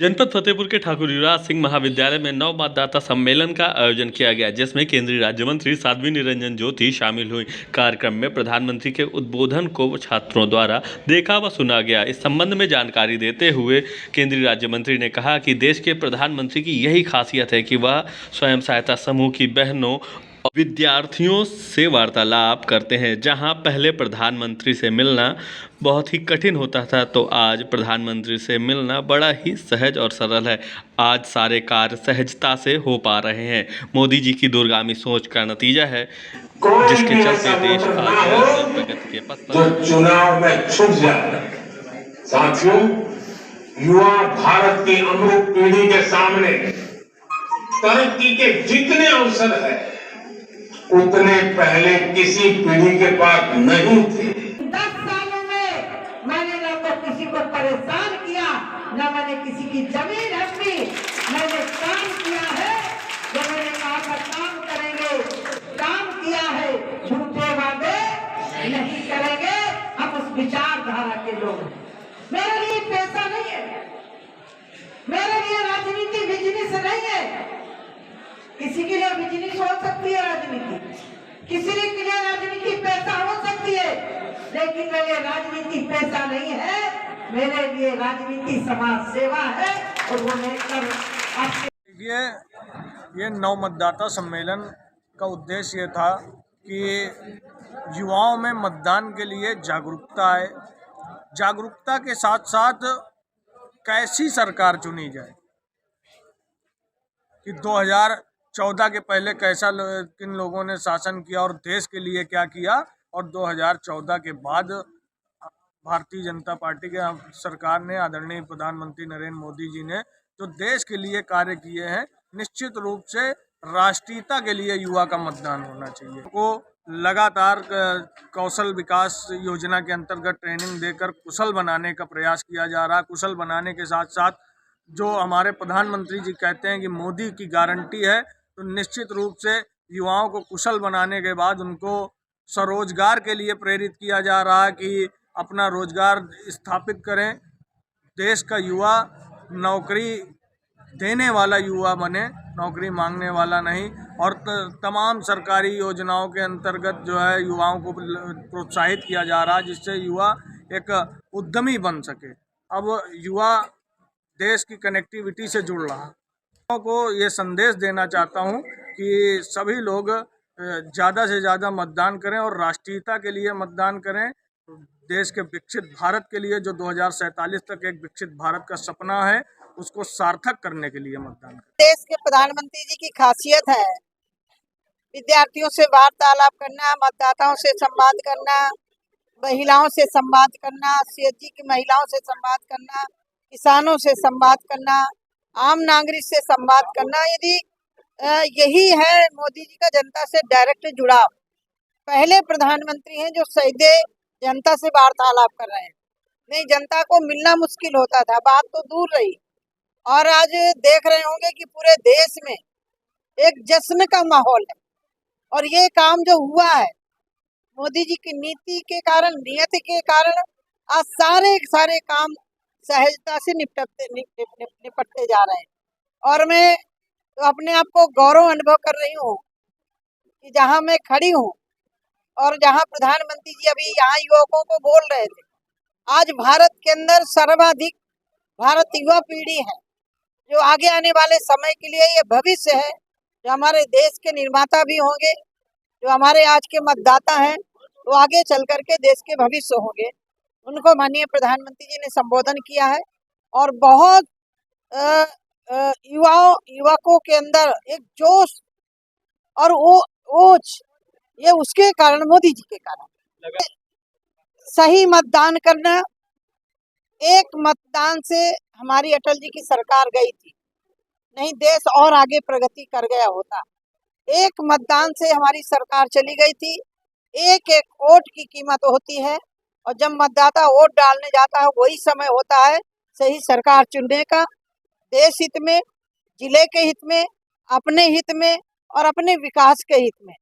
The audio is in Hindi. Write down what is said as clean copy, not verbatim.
जनपद फतेहपुर के ठाकुर युवराज सिंह महाविद्यालय में नव मतदाता सम्मेलन का आयोजन किया गया, जिसमें केंद्रीय राज्य मंत्री साध्वी निरंजन ज्योति शामिल हुई। कार्यक्रम में प्रधानमंत्री के उद्बोधन को छात्रों द्वारा देखा व सुना गया। इस संबंध में जानकारी देते हुए केंद्रीय राज्य मंत्री ने कहा कि देश के प्रधानमंत्री की यही खासियत है कि वह स्वयं सहायता समूह की बहनों विद्यार्थियों से वार्तालाप करते हैं। जहां पहले प्रधानमंत्री से मिलना बहुत ही कठिन होता था, तो आज प्रधानमंत्री से मिलना बड़ा ही सहज और सरल है। आज सारे कार्य सहजता से हो पा रहे हैं। मोदी जी की दूरगामी सोच का नतीजा है, जिसके चलते देश आज प्रगति के पथ पर जो चुनाव में छूट जाए। साथियों, युवा भारत की अमृत पीढ़ी के सामने तरक्की के जितने अवसर है, उतने पहले किसी पीढ़ी के पास नहीं थे। 10 सालों में मैंने न तो किसी को परेशान किया, न मैंने किसी की जमीन हड़पी। मैंने काम किया है, जो मैंने कहा था काम करेंगे, काम किया है। झूठे वादे नहीं करेंगे। हम उस विचारधारा के लोग हैं। मेरे लिए पैसा नहीं है, मेरे लिए राजनीति बिजनेस नहीं है। किसी के लिए बिजनेस हो सकती है राजनीति, किसी के लिए राजनीति पैसा हो सकती है, लेकिन मेरे लिए राजनीति पैसा नहीं है। मेरे लिए राजनीति समाज सेवा है, और वो लेकर ये नव मतदाता सम्मेलन का उद्देश्य ये था कि युवाओं में मतदान के लिए जागरूकता आए। जागरूकता के साथ साथ कैसी सरकार चुनी जाए, कि 2014 के पहले कैसा किन लोगों ने शासन किया और देश के लिए क्या किया, और 2014 के बाद भारतीय जनता पार्टी के सरकार ने, आदरणीय प्रधानमंत्री नरेंद्र मोदी जी ने जो देश के लिए कार्य किए हैं, निश्चित रूप से राष्ट्रीयता के लिए युवा का मतदान होना चाहिए। को लगातार कौशल विकास योजना के अंतर्गत ट्रेनिंग देकर कुशल बनाने का प्रयास किया जा रहा है। कुशल बनाने के साथ साथ जो हमारे प्रधानमंत्री जी कहते हैं कि मोदी की गारंटी है, तो निश्चित रूप से युवाओं को कुशल बनाने के बाद उनको स्वरोजगार के लिए प्रेरित किया जा रहा है कि अपना रोजगार स्थापित करें। देश का युवा नौकरी देने वाला युवा बने, नौकरी मांगने वाला नहीं। और तमाम सरकारी योजनाओं के अंतर्गत जो है युवाओं को प्रोत्साहित किया जा रहा है, जिससे युवा एक उद्यमी बन सके। अब युवा देश की कनेक्टिविटी से जुड़ रहा है। युवाओं को ये संदेश देना चाहता हूँ कि सभी लोग ज़्यादा से ज़्यादा मतदान करें और राष्ट्रीयता के लिए मतदान करें। देश के विकसित भारत के लिए, जो 2047 तक एक विकसित भारत का सपना है, उसको सार्थक करने के लिए मतदान करें। देश के प्रधानमंत्री जी की खासियत है विद्यार्थियों से वार्तालाप करना, मतदाताओं से संवाद करना, महिलाओं से संवाद करना, सीएचजी की महिलाओं से संवाद करना, किसानों से संवाद करना, आम नागरिक से संवाद करना। यदि यही है मोदी जी का जनता से डायरेक्ट जुड़ाव। पहले प्रधानमंत्री हैं जो सीधे जनता से वार्तालाप कर रहे हैं। नहीं, जनता को मिलना मुश्किल होता था, बात तो दूर रही। और आज देख रहे होंगे कि पूरे देश में एक जश्न का माहौल है। और ये काम जो हुआ है मोदी जी की नीति के कारण, नियति के कारण, आज सारे काम सहजता से निपटते जा रहे हैं। और मैं तो अपने आप को गौरव अनुभव कर रही हूँ कि जहाँ मैं खड़ी हूँ और जहाँ प्रधानमंत्री जी अभी यहाँ युवकों को बोल रहे थे, आज भारत के अंदर सर्वाधिक भारत युवा पीढ़ी है, जो आगे आने वाले समय के लिए ये भविष्य है, जो हमारे देश के निर्माता भी होंगे। जो हमारे आज के मतदाता हैं, वो आगे चल करके देश के भविष्य होंगे। उनको माननीय प्रधानमंत्री जी ने संबोधन किया है, और बहुत युवकों के अंदर एक जोश और ओज, ये उसके कारण, मोदी जी के कारण। सही मतदान करना, एक मतदान से हमारी अटल जी की सरकार गई थी, नहीं देश और आगे प्रगति कर गया होता। एक मतदान से हमारी सरकार चली गई थी। एक एक वोट की कीमत होती है, और जब मतदाता वोट डालने जाता है, वही समय होता है सही सरकार चुनने का। देश हित में, जिले के हित में, अपने हित में और अपने विकास के हित में।